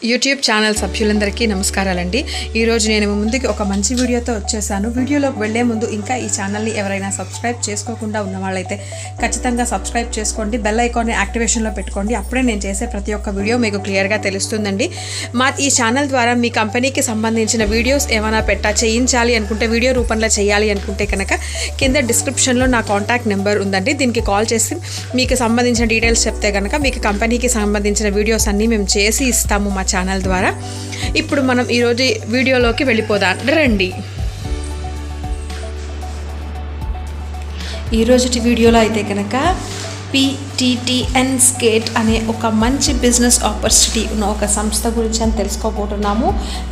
YouTube channel సభ్యులందరికీ నమస్కారాలండి. ఈరోజు నేను ముందుకి ఒక మంచి వీడియోతో వచ్చేసాను. వీడియోలోకి వెళ్లే ముందు ఇంకా ఈ ఛానల్ని ఎవరైనా సబ్స్క్రైబ్ చేసుకోకుండా ఉన్న వాళ్ళైతే ఖచ్చితంగా సబ్స్క్రైబ్ చేసుకోండి, బెల్ ఐకాన్ని యాక్టివేషన్లో పెట్టుకోండి. అప్పుడే నేను చేసే ప్రతి ఒక్క వీడియో మీకు క్లియర్గా తెలుస్తుందండి. ఈ ఛానల్ ద్వారా మీ కంపెనీకి సంబంధించిన వీడియోస్ ఏమైనా చేయించాలి అనుకుంటే, వీడియో రూపంలో చేయాలి అనుకుంటే కనుక కింద డిస్క్రిప్షన్లో నా కాంటాక్ట్ నెంబర్ ఉందండి. దీనికి కాల్ చేసి మీకు సంబంధించిన డీటెయిల్స్ చెప్తే కనుక మీకు కంపెనీకి సంబంధించిన వీడియోస్ అన్నీ మేము చేసి ఇస్తాము మా ఛానల్ ద్వారా. ఇప్పుడు మనం ఈరోజు వీడియోలోకి వెళ్ళిపోదాం రండి. ఈరోజు వీడియోలో అయితే కనుక PTTN స్కేట్ అనే ఒక మంచి బిజినెస్ ఆపర్చునిటీ ఉన్న ఒక సంస్థ గురించి అని తెలుసుకోబోతున్నాము.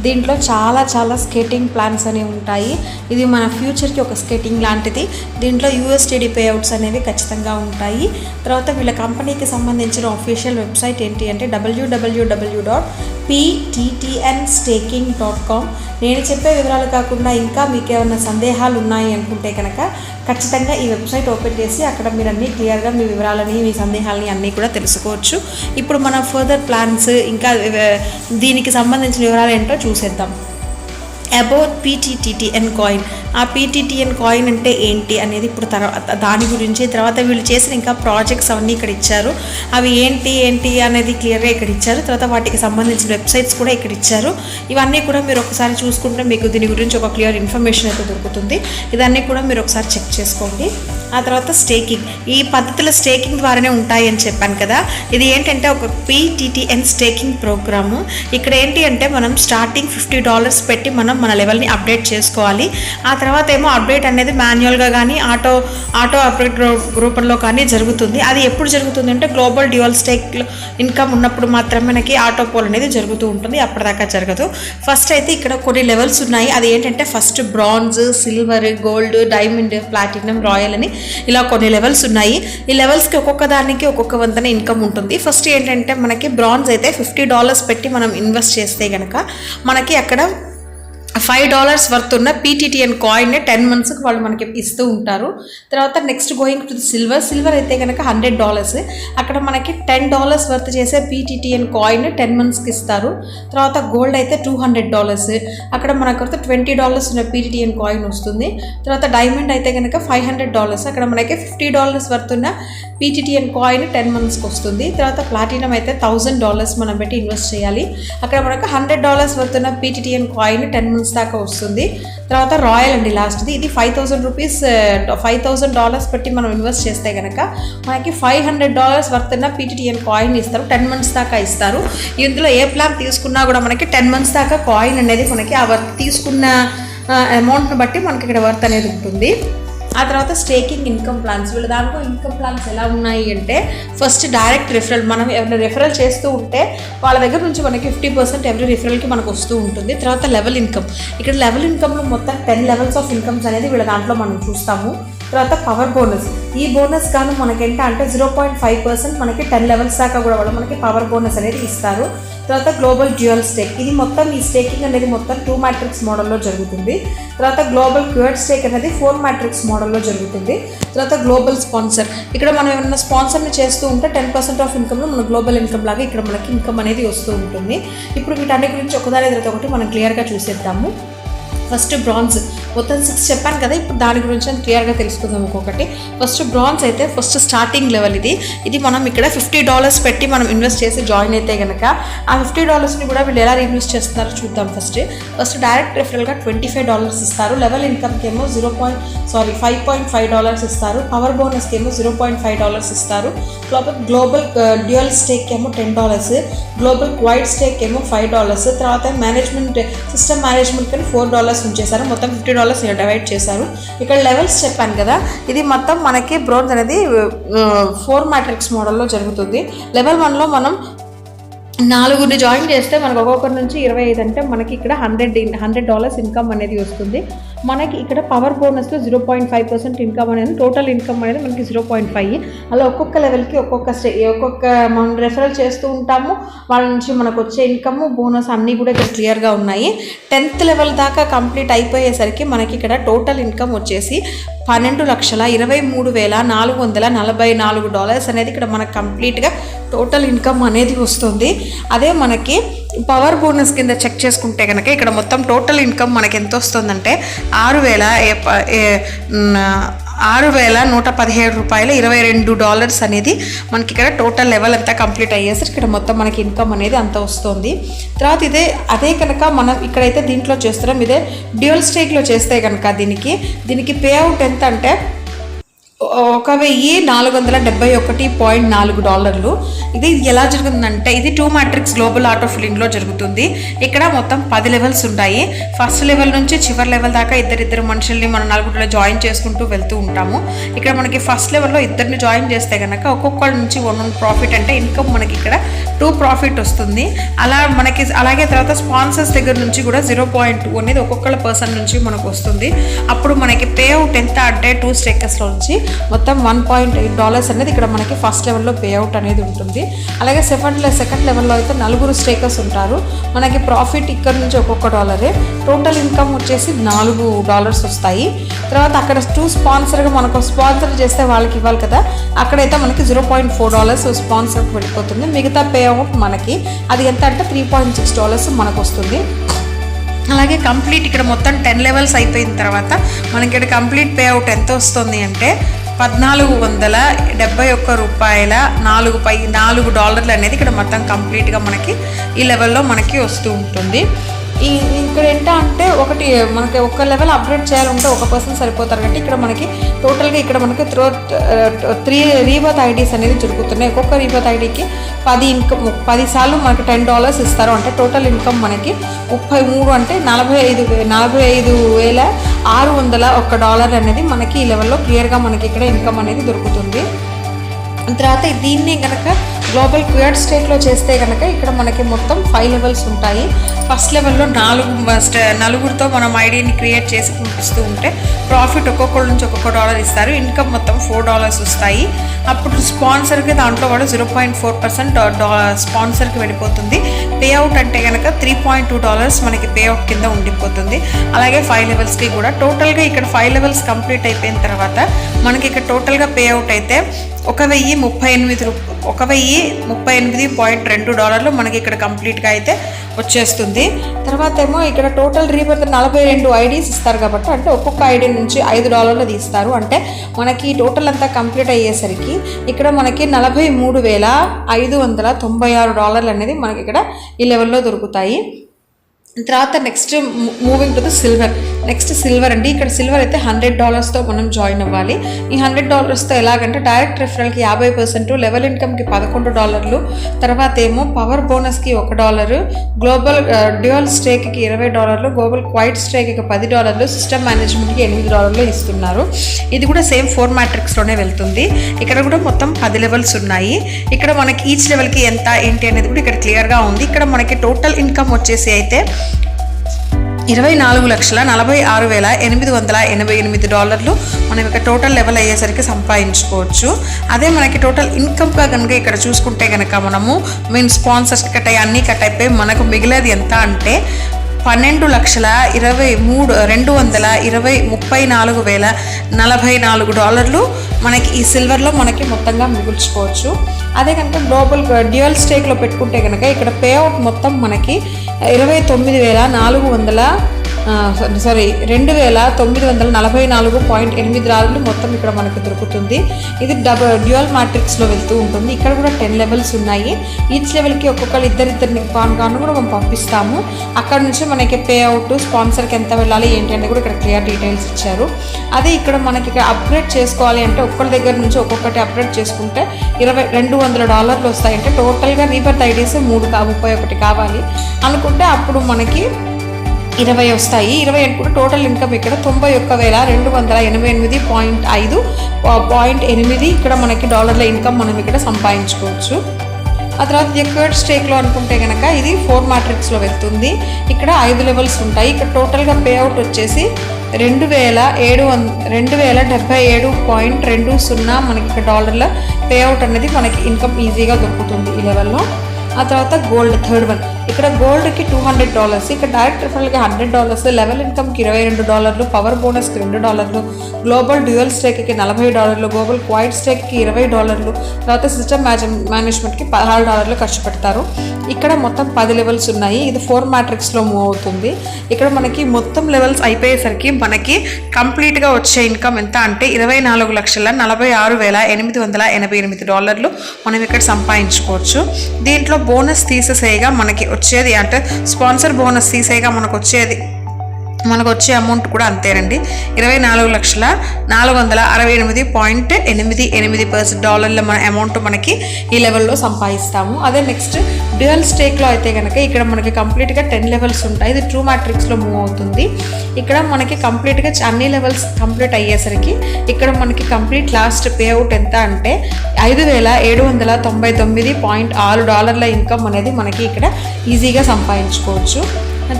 దీంట్లో చాలా స్కేటింగ్ ప్లాన్స్ అనేవి ఉంటాయి. ఇది మన ఫ్యూచర్కి ఒక స్కేటింగ్ లాంటిది. దీంట్లో USDT పేఅవుట్స్ అనేవి ఖచ్చితంగా ఉంటాయి. తర్వాత వీళ్ళ కంపెనీకి సంబంధించిన ఆఫీషియల్ వెబ్సైట్ ఏంటి అంటే www.pttnstaking.com. నేను చెప్పే వివరాలు కాకుండా ఇంకా మీకు ఏమైనా సందేహాలు ఉన్నాయి అనుకుంటే కనుక ఖచ్చితంగా ఈ వెబ్సైట్ ఓపెన్ చేసి అక్కడ మీరు అన్నీ క్లియర్గా మీ వివరాలని, మీ సందేహాలని అన్నీ కూడా తెలుసుకోవచ్చు. ఇప్పుడు మన ఫర్దర్ ప్లాన్స్ ఇంకా దీనికి సంబంధించిన వివరాలు ఏంటో చూసేద్దాం. About PTTN coin. ఆ PTTN కాయిన్ అంటే ఏంటి అనేది ఇప్పుడు దాని గురించి, తర్వాత వీళ్ళు చేసిన ఇంకా ప్రాజెక్ట్స్ అవన్నీ ఇక్కడ ఇచ్చారు. అవి ఏంటి అనేది క్లియర్గా ఇక్కడ ఇచ్చారు. తర్వాత వాటికి సంబంధించిన వెబ్సైట్స్ కూడా ఇక్కడ ఇచ్చారు. ఇవన్నీ కూడా మీరు ఒకసారి చూసుకుంటే మీకు దీని గురించి ఒక క్లియర్ ఇన్ఫర్మేషన్ అయితే దొరుకుతుంది. ఇదన్నీ కూడా మీరు ఒకసారి చెక్ చేసుకోండి. ఆ తర్వాత స్టేకింగ్. ఈ పద్ధతులు స్టేకింగ్ ద్వారానే ఉంటాయి అని చెప్పాను కదా. ఇది ఏంటంటే ఒక PTTN స్టేకింగ్ ప్రోగ్రాము. ఇక్కడ ఏంటి అంటే మనం స్టార్టింగ్ $50 పెట్టి మనం మన లెవెల్ని అప్డేట్ చేసుకోవాలి. ఆ తర్వాత ఏమో అప్డేట్ అనేది మాన్యువల్గా కానీ ఆటో అప్డేట్ రూపంలో కానీ జరుగుతుంది. అది ఎప్పుడు జరుగుతుంది అంటే గ్లోబల్ డ్యూయల్ స్టేక్ ఇన్కమ్ ఉన్నప్పుడు మాత్రమే మనకి ఆటో పోల్ అనేది జరుగుతూ ఉంటుంది, అప్పటిదాకా జరగదు. ఫస్ట్ అయితే ఇక్కడ కొన్ని లెవెల్స్ ఉన్నాయి. అది ఏంటంటే first bronze, silver, gold, diamond, platinum, royal అని ఇలా కొన్ని లెవెల్స్ ఉన్నాయి. ఈ లెవెల్స్కి ఒక్కొక్క దానికి ఒక్కొక్క వంతన ఇన్కమ్ ఉంటుంది. ఫస్ట్ ఏంటంటే మనకి బ్రాంజ్ అయితే $50 పెట్టి మనం ఇన్వెస్ట్ చేస్తే కనుక మనకి అక్కడ $5 వర్త్ ఉన్న PTTN కాయిన్ 10 monthsకి వాళ్ళు మనకి ఇస్తూ ఉంటారు. తర్వాత నెక్స్ట్ గోయింగ్ టు సిల్వర్ అయితే కనుక $100. అక్కడ మనకి $10 వర్త్ చేసే PTTN కాయిన్ 10 monthsకి ఇస్తారు. తర్వాత గోల్డ్ అయితే $200. అక్కడ మనకు $20 ఉన్న PTTN కాయిన్ వస్తుంది. తర్వాత డైమండ్ అయితే కనుక $500. అక్కడ మనకి $50 వర్త్ ఉన్న PTTN కాయిన్ 10 monthsకి వస్తుంది. తర్వాత ప్లాటినం అయితే $1000 మనం పెట్టి ఇన్వెస్ట్ చేయాలి. అక్కడ మనకు $100 వర్త్ ఉన్న PTTN కాయిన్ 10 months దాకా వస్తుంది. తర్వాత రాయల్ అండి లాస్ట్ది. ఇది $5,000 పెట్టి మనం ఇన్వెస్ట్ చేస్తే కనుక మనకి $500 వర్త్ ఉన్న PTTN కాయిన్ ఇస్తారు. 10 months దాకా ఇస్తారు. ఇందులో ఏ ప్లాన్ తీసుకున్నా కూడా మనకి 10 months దాకా కాయిన్ అనేది మనకి ఆ వర్త్ తీసుకున్న అమౌంట్ని బట్టి మనకి ఇక్కడ వర్త్ అనేది ఉంటుంది. ఆ తర్వాత స్టేకింగ్ ఇన్కమ్ ప్లాన్స్. వీళ్ళ దాంట్లో ఇన్కమ్ ప్లాన్స్ ఎలా ఉన్నాయి అంటే ఫస్ట్ డైరెక్ట్ రిఫరల్. మనం ఎవరైనా రిఫరల్ చేస్తూ ఉంటే వాళ్ళ దగ్గర నుంచి మనకి 50% ఎవ్రీ రిఫరల్కి మనకు వస్తూ ఉంటుంది. తర్వాత లెవెల్ ఇన్కమ్. ఇక్కడ లెవెల్ ఇన్కమ్లో మొత్తం 10 levels ఆఫ్ ఇన్కమ్స్ అనేది వీళ్ళ దాంట్లో మనం చూస్తాము. తర్వాత పవర్ బోనస్. ఈ బోనస్ గాను మనకి ఎంత అంటే 0.5% మనకి 10 levels దాకా కూడా వాళ్ళు మనకి పవర్ బోనస్ అనేది ఇస్తారు. తర్వాత గ్లోబల్ డ్యూయల్ స్టేక్. ఇది మొత్తం ఈ స్టేకింగ్ అనేది మొత్తం 2 matrix మోడల్లో జరుగుతుంది. తర్వాత గ్లోబల్ క్యూర్డ్ స్టేక్ అనేది 4 matrix మోడల్లో జరుగుతుంది. తర్వాత గ్లోబల్ స్పాన్సర్. ఇక్కడ మనం ఏమన్నా స్పాన్సర్ని చేస్తూ ఉంటే 10% ఆఫ్ ఇన్కమ్లో మన గ్లోబల్ ఇన్కమ్ లాగా ఇక్కడ మనకి ఇన్కమ్ అనేది వస్తూ ఉంటుంది. ఇప్పుడు వీటన్నిటి గురించి ఒకదాని తర్వాత ఒకటి మనం క్లియర్గా చూసేద్దాము. First bronze. మొత్తం 6 చెప్పాను కదా, ఇప్పుడు దాని గురించి క్లియర్గా తెలుసుకుందాం ఒక్కొక్కటి. ఫస్ట్ బ్రాంజ్ అయితే ఫస్ట్ స్టార్టింగ్ లెవెల్. ఇది మనం ఇక్కడ $50 పెట్టి మనం ఇన్వెస్ట్ చేసి జాయిన్ అయితే కనుక ఆ $50ని కూడా వీళ్ళు ఎలా ఇన్వెస్ట్ చేస్తున్నారో చూద్దాం. ఫస్ట్ డైరెక్ట్ రిఫరల్గా $25 ఇస్తారు. లెవెల్ ఇన్కమ్కి ఏమో $5.5 ఇస్తారు. పవర్ బోనస్కి ఏమో $0.5 ఇస్తారు. గ్లోబల్ డ్యూయల్ స్టేక్ ఏమో $10. గ్లోబల్ క్వైట్ స్టేక్ ఏమో $5. తర్వాత మేనేజ్మెంట్ సిస్టమ్ మేనేజ్మెంట్ కానీ $4 ఉంచేశారు. మొత్తం $50 డివైడ్ చేశారు. ఇక్కడ లెవెల్స్ చెప్పాను కదా, ఇది మొత్తం మనకి బ్రోన్స్ అనేది 4 matrix మోడల్లో జరుగుతుంది. లెవెల్ 1లో మనం 4 జాయిన్ చేస్తే మనకు ఒక్కొక్కరి నుంచి 25 అంటే మనకి ఇక్కడ $100 ఇన్కమ్ అనేది వస్తుంది. మనకి ఇక్కడ పవర్ బోనస్లో 0.5% ఇన్కమ్ అనేది, టోటల్ ఇన్కమ్ అనేది మనకి 0.5. అలా ఒక్కొక్క లెవెల్కి ఒక్కొక్క మనం రెఫరల్ చేస్తూ ఉంటాము. వాళ్ళ నుంచి మనకు వచ్చే ఇన్కమ్, బోనస్ అన్నీ కూడా ఇక్కడ క్లియర్గా ఉన్నాయి. 10th level దాకా కంప్లీట్ అయిపోయేసరికి మనకి ఇక్కడ టోటల్ ఇన్కమ్ వచ్చేసి $12,23,444 అనేది ఇక్కడ మనకు కంప్లీట్గా టోటల్ ఇన్కమ్ అనేది వస్తుంది. అదే మనకి పవర్ బోనస్ కింద చెక్ చేసుకుంటే కనుక ఇక్కడ మొత్తం టోటల్ ఇన్కమ్ మనకి ఎంత వస్తుందంటే 6,117 రూపాయలు 22 డాలర్స్ అనేది మనకి ఇక్కడ టోటల్ లెవెల్ అంతా కంప్లీట్ అయ్యేసరికి ఇక్కడ మొత్తం మనకి ఇన్కమ్ అనేది అంత వస్తుంది. తర్వాత అదే కనుక మనం ఇక్కడైతే దీంట్లో చేస్తున్నాం, ఇదే డ్యూయల్ స్టేక్లో చేస్తే కనుక దీనికి పే అవుట్ ఎంత అంటే $1,471.4. ఇది ఎలా జరుగుతుందంటే ఇది 2 మ్యాట్రిక్స్ గ్లోబల్ ఆర్ట్ ఆఫ్ లివింగ్లో జరుగుతుంది. ఇక్కడ మొత్తం 10 లెవెల్స్ ఉంటాయి. ఫస్ట్ లెవెల్ నుంచి చివరి లెవెల్ దాకా ఇద్దరు మనుషుల్ని మనం నలుగురిలో జాయిన్ చేసుకుంటూ వెళ్తూ ఉంటాము. ఇక్కడ మనకి ఫస్ట్ లెవెల్లో ఇద్దరిని జాయిన్ చేస్తే కనుక ఒక్కొక్కరి నుంచి 1 ప్రాఫిట్ అంటే ఇన్కమ్ మనకి ఇక్కడ 2 ప్రాఫిట్ వస్తుంది. అలాగే తర్వాత స్పాన్సర్స్ దగ్గర నుంచి కూడా 0.2 అనేది ఒక్కొక్కళ్ళ పర్సన్ నుంచి మనకు వస్తుంది. అప్పుడు మనకి పే అవుట్ ఎంత అంటే 2 స్టేకర్స్లో నుంచి మొత్తం $1.8 అనేది ఇక్కడ మనకి ఫస్ట్ లెవెల్లో పే అవుట్ అనేది ఉంటుంది. అలాగే సెకండ్ లెవెల్లో అయితే 4 స్టేకర్స్ ఉంటారు. మనకి ప్రాఫిట్ ఇక్కడ నుంచి ఒక్కొక్క $1, టోటల్ ఇన్కమ్ వచ్చేసి $4 వస్తాయి. తర్వాత అక్కడ 2 స్పాన్సర్గా మనకు స్పాన్సర్ చేస్తే వాళ్ళకి ఇవ్వాలి కదా, అక్కడైతే మనకి $0.4 స్పాన్సర్కి వెళ్ళిపోతుంది. మిగతా పే అవుట్ మనకి అది ఎంత అంటే $3.6 మనకు వస్తుంది. అలాగే కంప్లీట్ ఇక్కడ మొత్తం 10 లెవెల్స్ అయిపోయిన తర్వాత మనకి ఇక్కడ కంప్లీట్ పే అవుట్ ఎంత వస్తుంది అంటే $1,401.4 అనేది ఇక్కడ మొత్తం కంప్లీట్గా మనకి ఈ లెవెల్లో మనకి వస్తూ ఉంటుంది. ఇక్కడ ఏంటంటే మనకి ఒక లెవెల్ అప్గ్రేడ్ చేయాలంటే ఒక పర్సన్ సరిపోతారు కాబట్టి ఇక్కడ మనకి టోటల్గా ఇక్కడ మనకి 3 రీబర్త్ ఐడీస్ అనేది జరుగుతున్నాయి. ఒక్కొక్క రీబర్త్ ఐడీకి 10 సార్లు మనకి $10 ఇస్తారు. అంటే టోటల్ ఇన్కమ్ మనకి 33 అంటే $45,601 అనేది మనకి ఈ లెవెల్లో క్లియర్గా మనకి ఇక్కడ ఇన్కమ్ అనేది దొరుకుతుంది. తర్వాత దీన్ని కనుక గ్లోబల్ క్యూఆర్ స్టేక్లో చేస్తే కనుక ఇక్కడ మనకి మొత్తం 5 లెవెల్స్ ఉంటాయి. ఫస్ట్ లెవెల్లో 4 మనం ఐడిని క్రియేట్ చేసి పంపిస్తూ ఉంటే ప్రాఫిట్ ఒక్కొక్కరి నుంచి $1 ఇస్తారు. ఇన్కమ్ మొత్తం $4 వస్తాయి. అప్పుడు స్పాన్సర్కి దాంట్లో కూడా 0.4% స్పాన్సర్కి వెళ్ళిపోతుంది. పే అవుట్ అంటే కనుక $3.2 మనకి పే అవుట్ కింద ఉండిపోతుంది. అలాగే 5 లెవెల్స్కి కూడా టోటల్గా ఇక్కడ 5 లెవెల్స్ కంప్లీట్ అయిపోయిన తర్వాత మనకి ఇక్కడ టోటల్గా పే అవుట్ అయితే $1,038.2 మనకి ఇక్కడ కంప్లీట్గా అయితే వచ్చేస్తుంది. తర్వాత ఏమో ఇక్కడ టోటల్ రీబర్త్ 42 ఐడీస్ ఇస్తారు కాబట్టి అంటే ఒక్కొక్క ఐడి నుంచి $5 తీస్తారు. అంటే మనకి టోటల్ అంతా కంప్లీట్ అయ్యేసరికి ఇక్కడ మనకి $43,596 అనేది మనకి ఇక్కడ ఈ లెవెల్లో దొరుకుతాయి. తర్వాత next moving to the silver. Next silver అండి. ఇక్కడ సిల్వర్ అయితే $100తో మనం జాయిన్ అవ్వాలి. ఈ $100తో ఎలాగంటే డైరెక్ట్ రిఫరల్కి 50%, లెవెల్ ఇన్కమ్కి $11, తర్వాత ఏమో పవర్ బోనస్కి $1, గ్లోబల్ డ్యూయల్ స్టేక్కి $20, గ్లోబల్ క్వైట్ స్టేక్కి $10, సిస్టమ్ మేనేజ్మెంట్కి $8 ఇస్తున్నారు. ఇది కూడా సేమ్ 4 మ్యాట్రిక్స్లోనే వెళ్తుంది. ఇక్కడ కూడా మొత్తం 10 లెవెల్స్ ఉన్నాయి. ఇక్కడ మనకి ఈచ్ లెవెల్కి ఎంత ఏంటి అనేది కూడా ఇక్కడ క్లియర్గా ఉంది. ఇక్కడ మనకి టోటల్ ఇన్కమ్ వచ్చేసి అయితే $24,46,888 మనం ఇక టోటల్ లెవెల్ అయ్యేసరికి సంపాదించుకోవచ్చు. అదే మనకి టోటల్ ఇన్కమ్గా కనుక ఇక్కడ చూసుకుంటే కనుక మనము స్పాన్సర్స్ కట్ అయ్యి అన్నీ కట్ అయిపోయి మనకు మిగిలేది ఎంత అంటే $12,234,044 మనకి ఈ సిల్వర్లో మనకి మొత్తంగా మిగుల్చుకోవచ్చు. అదే కనుక గ్లోబల్ డ్యూయల్ స్టేక్లో పెట్టుకుంటే కనుక ఇక్కడ పే అవుట్ మొత్తం మనకి $2,944.8 మొత్తం ఇక్కడ మనకి దొరుకుతుంది. ఇది డ్యూయల్ మ్యాట్రిక్స్లో వెళ్తూ ఉంటుంది. ఇక్కడ కూడా 10 లెవెల్స్ ఉన్నాయి. ఈచ్ లెవెల్కి ఒక్కొక్కరు ఇద్దరిని కాను కూడా మనం పంపిస్తాము. అక్కడ నుంచి మనకి పే అవుట్, స్పాన్సర్కి ఎంత వెళ్ళాలి ఏంటి అంటే కూడా ఇక్కడ క్లియర్ డీటెయిల్స్ ఇచ్చారు. అదే ఇక్కడ మనకి ఇక్కడ అప్గ్రేడ్ చేసుకోవాలి అంటే ఒక్కరి దగ్గర నుంచి ఒక్కొక్కటి అప్గ్రేడ్ చేసుకుంటే $200 వస్తాయి. అంటే టోటల్గా రీబర్త్ ఐడీస్ 31 కావాలి అనుకుంటే అప్పుడు మనకి 20 వస్తాయి. 20 అనుకుంటే టోటల్ ఇన్కమ్ ఇక్కడ $91,288.8 ఇక్కడ మనకి డాలర్ల ఇన్కమ్ మనం ఇక్కడ సంపాదించుకోవచ్చు. ఆ తర్వాత క్యూఆర్ స్టేక్లో అనుకుంటే కనుక ఇది 4 మ్యాట్రిక్స్లో వెళ్తుంది. ఇక్కడ 5 లెవెల్స్ ఉంటాయి. ఇక్కడ టోటల్గా పే అవుట్ వచ్చేసి $2,077.20 మనకి ఇక్కడ డాలర్ల పే అవుట్ అనేది మనకి ఇన్కమ్ ఈజీగా దొరుకుతుంది ఈ లెవెల్లో. ఆ తర్వాత గోల్డ్ థర్డ్ వన్. ఇక్కడ గోల్డ్కి $200, ఇక్కడ డైరెక్ట్ రిఫరల్కి $100, లెవెల్ ఇన్కమ్కి $22, పవర్ బోనస్కి $2, గ్లోబల్ డ్యూయల్ స్టేక్కి $40, గ్లోబల్ క్వైట్ స్టేక్కి $20, తర్వాత సిస్టమ్ మేనేజ్మెంట్కి $16 ఖర్చు పెడతారు. ఇక్కడ మొత్తం 10 లెవెల్స్ ఉన్నాయి. ఇది 4 మ్యాట్రిక్స్లో మూవ్ అవుతుంది. ఇక్కడ మనకి మొత్తం లెవెల్స్ అయిపోయేసరికి మనకి కంప్లీట్గా వచ్చే ఇన్కమ్ ఎంత అంటే $24,46,888 మనం ఇక్కడ సంపాదించుకోవచ్చు. దీంట్లో బోనస్ తీసేసేయగా మనకి వచ్చేది అంటే స్పాన్సర్ బోనస్ తీసేయగా మనకు వచ్చే అమౌంట్ కూడా అంతేనండి. $24,468.88% మన అమౌంట్ మనకి ఈ లెవెల్లో సంపాదిస్తాము. అదే నెక్స్ట్ డ్యూయల్ స్టేక్లో అయితే కనుక ఇక్కడ మనకి కంప్లీట్గా 10 లెవెల్స్ ఉంటాయి. ఇది ట్రూ మ్యాట్రిక్స్లో మూవ్ అవుతుంది. ఇక్కడ మనకి కంప్లీట్గా అన్ని లెవెల్స్ కంప్లీట్ అయ్యేసరికి ఇక్కడ మనకి కంప్లీట్ లాస్ట్ పే అవుట్ ఎంత అంటే $5,799.6 ఇన్కమ్ అనేది మనకి ఇక్కడ ఈజీగా సంపాదించుకోవచ్చు.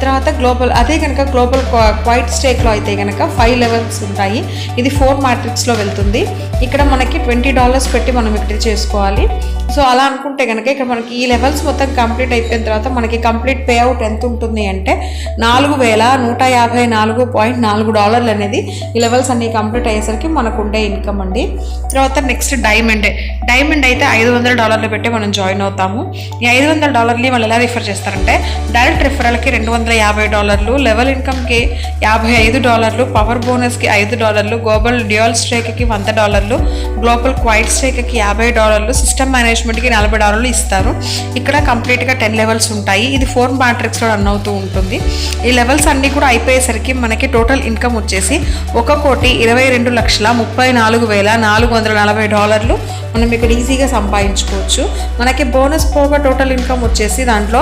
తర్వాత గ్లోబల్ క్వైట్ స్టేక్లో అయితే కనుక 5 లెవెల్స్ ఉంటాయి. ఇది 4 మ్యాట్రిక్స్లో వెళ్తుంది. ఇక్కడ మనకి $20 పెట్టి మనం ఇక్కడ చేసుకోవాలి. సో అలా అనుకుంటే కనుక ఇక్కడ మనకి ఈ లెవెల్స్ మొత్తం కంప్లీట్ అయిపోయిన తర్వాత మనకి కంప్లీట్ పే అవుట్ ఎంత ఉంటుంది అంటే $4,154.4 అనేది ఈ లెవెల్స్ అన్ని కంప్లీట్ అయ్యేసరికి మనకు ఉండే ఇన్కమ్ అండి. తర్వాత నెక్స్ట్ డైమండ్ అయితే $500 పెట్టి మనం జాయిన్ అవుతాము. ఈ $500 వాళ్ళు ఎలా రిఫర్ చేస్తారంటే డైరెక్ట్ రిఫరల్కి $250, లెవెల్ ఇన్కమ్కి $55, పవర్ బోనస్కి $5, గ్లోబల్ డ్యూయల్ స్ట్రేక్కి $100, గ్లోబల్ క్వైట్ స్ట్రేక్కి $50, సిస్టమ్ మేనేజ్మెంట్కి $40 ఇస్తారు. ఇక్కడ కంప్లీట్గా 10 లెవెల్స్ ఉంటాయి. ఇది 4 మ్యాట్రిక్స్లో రన్ అవుతూ ఉంటుంది. ఈ లెవెల్స్ అన్నీ కూడా అయిపోయేసరికి మనకి టోటల్ ఇన్కమ్ వచ్చేసి $1,22,34,440 మనం ఇక్కడ ఈజీగా సంపాదించుకోవచ్చు. మనకి బోనస్ పోగా టోటల్ ఇన్కమ్ వచ్చేసి దాంట్లో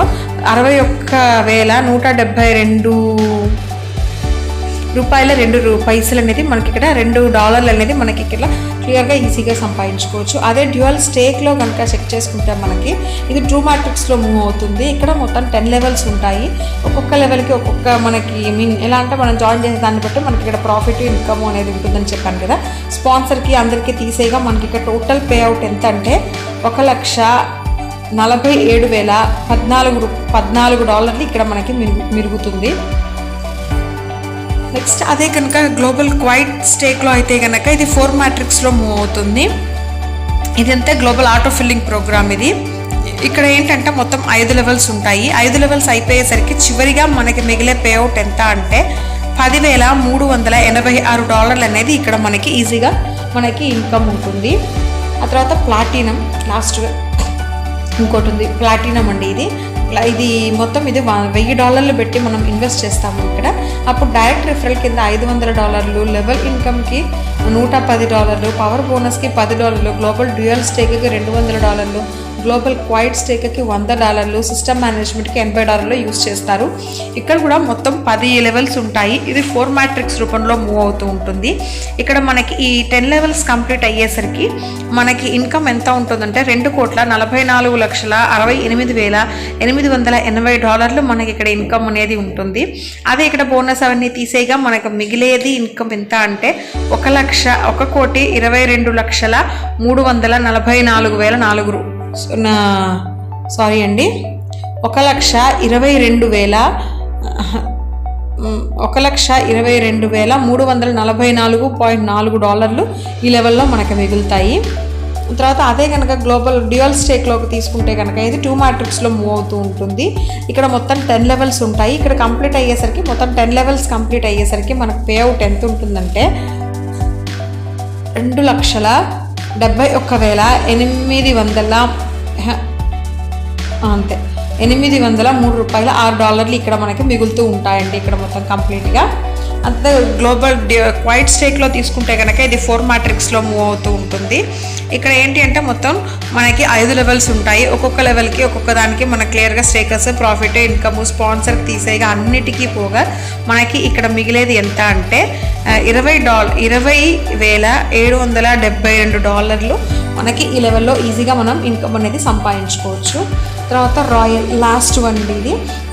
$61,172 అనేది మనకి ఇక్కడ $2 అనేది మనకి ఇక్కడ క్లియర్గా ఈజీగా సంపాదించుకోవచ్చు. అదే డ్యూయల్ స్టేక్లో కనుక చెక్ చేసుకుంటే మనకి ఇది ట్రూ మ్యాట్రిక్స్లో మూవ్ అవుతుంది. ఇక్కడ మొత్తం 10 లెవెల్స్ ఉంటాయి. ఒక్కొక్క లెవెల్కి ఒక్కొక్క మనకి ఎలా అంటే మనం జాయిన్ చేసే దాన్ని బట్టి మనకి ఇక్కడ ప్రాఫిట్ ఇన్కమ్ అనేది ఉంటుందని చెప్పాను కదా. స్పాన్సర్కి అందరికీ తీసేగా మనకి ఇక్కడ టోటల్ పే అవుట్ ఎంత అంటే $1,47,014 ఇక్కడ మనకి మిరుగుతుంది. నెక్స్ట్ అదే కనుక గ్లోబల్ క్వైట్ స్టేక్లో అయితే కనుక ఇది 4 మ్యాట్రిక్స్లో మూవ్ అవుతుంది. ఇదంతా గ్లోబల్ ఆటో ఫిల్లింగ్ ప్రోగ్రామ్. ఇది ఇక్కడ ఏంటంటే మొత్తం 5 లెవెల్స్ ఉంటాయి. 5 లెవెల్స్ అయిపోయేసరికి చివరిగా మనకి మిగిలే పే అవుట్ ఎంత అంటే $10,386 అనేది ఇక్కడ మనకి ఈజీగా మనకి ఇన్కమ్ ఉంటుంది. ఆ తర్వాత ప్లాటినం లాస్ట్గా ఇంకోటి ఉంది, ప్లాటినం అండి. ఇది మొత్తం ఇది $1,000 పెట్టి మనం ఇన్వెస్ట్ చేస్తాము ఇక్కడ. అప్పుడు డైరెక్ట్ రిఫరల్ కింద $500, లెవెల్ ఇన్కమ్కి $110, పవర్ బోనస్కి $10, గ్లోబల్ డ్యూయల్ స్టేక్కి $200, గ్లోబల్ క్వైట్ స్టేక్కి $100, సిస్టమ్ మేనేజ్మెంట్కి $80 యూస్ చేస్తారు. ఇక్కడ కూడా మొత్తం 10 లెవెల్స్ ఉంటాయి. ఇది 4 మ్యాట్రిక్స్ రూపంలో మూవ్ అవుతూ ఉంటుంది. ఇక్కడ మనకి ఈ 10 లెవెల్స్ కంప్లీట్ అయ్యేసరికి మనకి ఇన్కమ్ ఎంత ఉంటుందంటే $2,44,68,880 మనకి ఇక్కడ ఇన్కమ్ అనేది ఉంటుంది. అదే ఇక్కడ బోనస్ అవన్నీ తీసేగా మనకు మిగిలేది ఇన్కమ్ ఎంత అంటే $1,22,344,400 సారీ అండి, 1,22,344.4 ఈ లెవెల్లో మనకు మిగులుతాయి. తర్వాత అదే కనుక గ్లోబల్ డ్యూయల్ స్టేక్లోకి తీసుకుంటే కనుక ఇది 2 మ్యాట్రిక్స్లో మూవ్ అవుతూ ఉంటుంది. ఇక్కడ మొత్తం 10 లెవెల్స్ ఉంటాయి. ఇక్కడ కంప్లీట్ అయ్యేసరికి మొత్తం 10 లెవెల్స్ కంప్లీట్ అయ్యేసరికి మనకు పే అవుట్ ఎంత ఉంటుందంటే $2,71,803 అంతే $803.06 ఇక్కడ మనకి మిగులుతూ ఉంటాయండి. ఇక్కడ మొత్తం కంప్లీట్గా అంతే. గ్లోబల్ క్వైట్ స్టేక్లో తీసుకుంటే కనుక ఇది 4 మ్యాట్రిక్స్లో మూవ్ అవుతూ ఉంటుంది. ఇక్కడ ఏంటి అంటే మొత్తం మనకి 5 లెవెల్స్ ఉంటాయి. ఒక్కొక్క లెవెల్కి ఒక్కొక్క దానికి మనకు క్లియర్గా స్టేకర్స్, ప్రాఫిట్, ఇన్కమ్, స్పాన్సర్కి తీసేగా అన్నిటికీ పోగా మనకి ఇక్కడ మిగిలేది ఎంత అంటే $20,772 మనకి ఈ లెవెల్లో ఈజీగా మనం ఇన్కమ్ అనేది సంపాదించుకోవచ్చు. తర్వాత రాయల్ లాస్ట్ వన్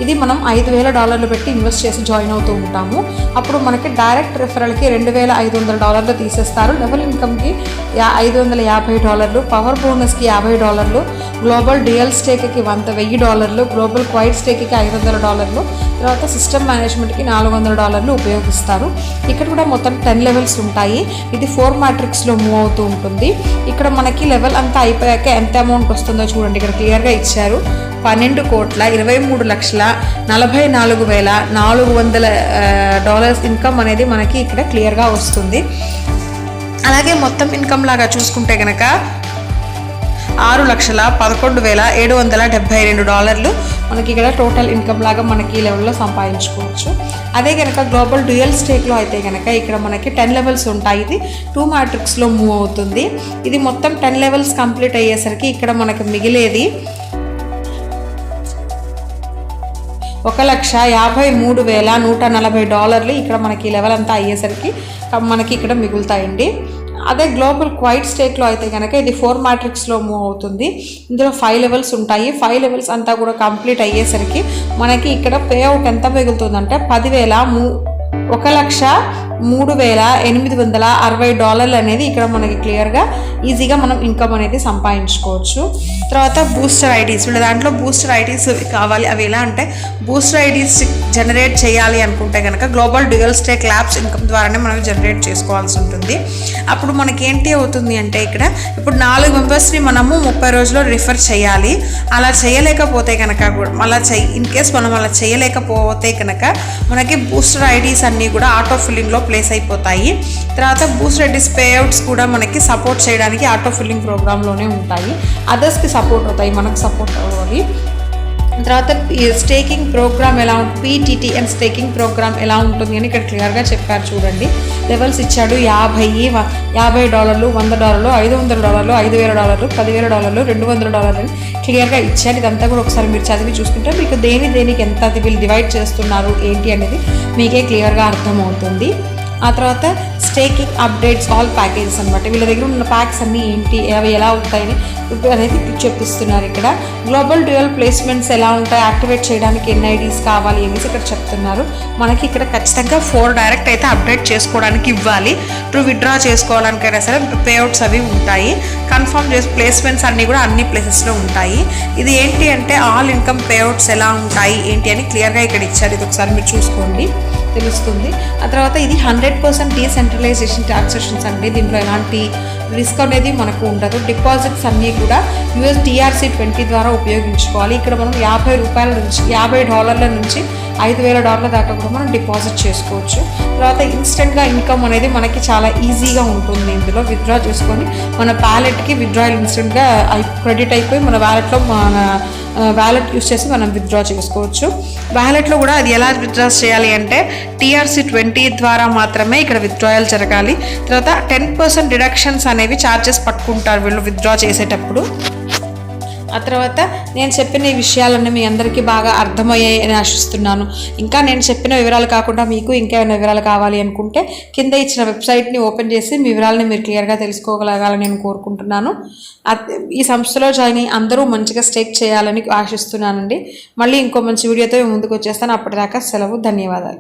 ఇది మనం $5,000 పెట్టి ఇన్వెస్ట్ చేసి జాయిన్ అవుతూ ఉంటాము. అప్పుడు మనకి డైరెక్ట్ రిఫరల్కి $2,500 తీసేస్తారు. లెవెల్ ఇన్కమ్కి $550, పవర్ బోనస్కి $50, గ్లోబల్ డ్యూయల్ స్టేక్కి $1,000, గ్లోబల్ క్వైట్ స్టేక్కి $500, తర్వాత సిస్టమ్ మేనేజ్మెంట్కి $400 ఉపయోగిస్తారు. ఇక్కడ కూడా మొత్తం 10 లెవెల్స్ ఉంటాయి. ఇది 4 మ్యాట్రిక్స్లో మూవ్ అవుతూ ఉంటుంది. ఇక్కడ మనకి లెవెల్ అంతా అయిపోయాక ఎంత అమౌంట్ వస్తుందో చూడండి, ఇక్కడ క్లియర్గా ఇచ్చారు. $12,23,44,400 ఇన్కమ్ అనేది మనకి ఇక్కడ క్లియర్గా వస్తుంది. అలాగే మొత్తం ఇన్కమ్ లాగా చూసుకుంటే కనుక $6,11,772 మనకి ఇక్కడ టోటల్ ఇన్కమ్ లాగా మనకి ఈ లెవెల్లో సంపాదించుకోవచ్చు. అదే కనుక గ్లోబల్ డ్యూయల్ స్టేక్లో అయితే కనుక ఇక్కడ మనకి 10 లెవెల్స్ ఉంటాయి. ఇది 2 మ్యాట్రిక్స్లో మూవ్ అవుతుంది. ఇది మొత్తం 10 లెవెల్స్ కంప్లీట్ అయ్యేసరికి ఇక్కడ మనకి మిగిలేది $1,53,140 ఇక్కడ మనకి లెవెల్ అంతా అయ్యేసరికి మనకి ఇక్కడ మిగులుతాయండి. అదే గ్లోబల్ క్వైట్ స్టేక్లో అయితే కనుక ఇది 4 మ్యాట్రిక్స్లో మూవ్ అవుతుంది. ఇందులో 5 లెవెల్స్ ఉంటాయి. 5 లెవెల్స్ అంతా కూడా కంప్లీట్ అయ్యేసరికి మనకి ఇక్కడ పే అవుట్ ఎంత మిగులుతుందంటే $1,03,860 అనేది ఇక్కడ మనకి క్లియర్గా ఈజీగా మనం ఇన్కమ్ అనేది సంపాదించుకోవచ్చు. తర్వాత బూస్టర్ ఐడీస్, వీళ్ళ దాంట్లో బూస్టర్ ఐడీస్ కావాలి. అవి ఎలా అంటే బూస్టర్ ఐడీస్ జనరేట్ చేయాలి అనుకుంటే కనుక global dual stake labs income ద్వారానే మనం జనరేట్ చేసుకోవాల్సి ఉంటుంది. అప్పుడు మనకి ఏంటి అవుతుంది అంటే ఇక్కడ ఇప్పుడు 4 మెంబర్స్ని మనము 30 రోజుల్లో రిఫర్ చేయాలి. అలా చేయలేకపోతే కనుక ఇన్ కేస్ మనం అలా చేయలేకపోతే కనుక మనకి బూస్టర్ ఐడీస్ అన్నీ కూడా ఆటో ఫిల్లింగ్లో ప్లేస్ అయిపోతాయి. తర్వాత బూస్టర్ ఐడీస్ పేఅవుట్స్ కూడా మనకి సపోర్ట్ చేయడానికి ఆటో ఫిల్లింగ్ ప్రోగ్రాంలోనే ఉంటాయి. అదర్స్కి సపోర్ట్ అవుతాయి, మనకు సపోర్ట్ అవ్వాలి. తర్వాత స్టేకింగ్ ప్రోగ్రామ్ ఎలా ఉంటుంది, PTTN స్టేకింగ్ ప్రోగ్రామ్ ఎలా ఉంటుంది అని ఇక్కడ క్లియర్గా చెప్పారు చూడండి. లెవెల్స్ ఇచ్చాడు $50, $100, $500, $5,000, $10,000, $200 అని క్లియర్గా ఇచ్చారు. ఇదంతా కూడా ఒకసారి మీరు చదివి చూసుకుంటే మీకు దేనికి ఎంత వీళ్ళు డివైడ్ చేస్తున్నారు ఏంటి అనేది మీకే క్లియర్గా అర్థమవుతుంది. ఆ తర్వాత స్టేకింగ్ అప్డేట్స్ ఆల్ ప్యాకేజెస్ అనమాట. వీళ్ళ దగ్గర ఉన్న ప్యాక్స్ అన్నీ ఏంటి, అవి ఎలా ఉంటాయని అనేది చెప్పిస్తున్నారు. ఇక్కడ గ్లోబల్ డ్యూయల్ ప్లేస్మెంట్స్ ఎలా ఉంటాయి, యాక్టివేట్ చేయడానికి ఎన్ని ఐడీస్ కావాలి అనేసి ఇక్కడ చెప్తున్నారు. మనకి ఇక్కడ ఖచ్చితంగా 4 డైరెక్ట్ అయితే అప్డేట్ చేసుకోవడానికి ఇవ్వాలి. ఇప్పుడు విత్డ్రా చేసుకోవడానికైనా సరే పేఅవుట్స్ అవి ఉంటాయి. కన్ఫర్మ్ చేసి ప్లేస్మెంట్స్ అన్నీ కూడా అన్ని ప్లేసెస్లో ఉంటాయి. ఇది ఏంటి అంటే ఆల్ ఇన్కమ్ పేఅవుట్స్ ఎలా ఉంటాయి ఏంటి అని క్లియర్గా ఇక్కడ ఇచ్చారు. ఇది ఒకసారి మీరు చూసుకోండి, తెలుస్తుంది. ఆ తర్వాత ఇది 100% డీసెంట్రలైజేషన్ ట్రాన్సాక్షన్స్ అండి. దీంట్లో ఎలాంటి రిస్క్ అనేది మనకు ఉండదు. డిపాజిట్స్ అన్నీ కూడా USDRC20 ద్వారా ఉపయోగించుకోవాలి. ఇక్కడ మనం $50 నుంచి $50 నుంచి $5,000 దాకా కూడా మనం డిపాజిట్ చేసుకోవచ్చు. తర్వాత ఇన్స్టెంట్గా ఇన్కమ్ అనేది మనకి చాలా ఈజీగా ఉంటుంది. ఇందులో విత్డ్రా చేసుకొని మన వ్యాలెట్కి విత్డ్రాయల్ ఇన్స్టెంట్గా క్రెడిట్ అయిపోయి మన వ్యాలెట్లో మన వ్యాలెట్ యూస్ చేసి మనం విత్డ్రా చేసుకోవచ్చు. వ్యాలెట్లో కూడా అది ఎలా విత్డ్రా చేయాలి అంటే TRC20 ద్వారా మాత్రమే ఇక్కడ విత్డ్రాయల్ జరగాలి. తర్వాత 10% డిడక్షన్స్ అనేవి ఛార్జెస్ పట్టుకుంటారు వీళ్ళు విత్డ్రా చేసేటప్పుడు. ఆ తర్వాత నేను చెప్పిన ఈ విషయాలన్నీ మీ అందరికీ బాగా అర్థమయ్యాయి అని ఆశిస్తున్నాను. ఇంకా నేను చెప్పిన వివరాలు కాకుండా మీకు ఇంకేమైనా వివరాలు కావాలి అనుకుంటే కింద ఇచ్చిన వెబ్సైట్ని ఓపెన్ చేసి మీ వివరాలని మీరు క్లియర్గా తెలుసుకోగలగాలని నేను కోరుకుంటున్నాను. ఈ సంస్థలో జాయిన్ అయ్యి అందరూ మంచిగా స్టేక్ చేయాలని ఆశిస్తున్నానండి. మళ్ళీ ఇంకో మంచి వీడియోతో ముందుకు వచ్చేస్తాను. అప్పటిదాకా సెలవు. ధన్యవాదాలు.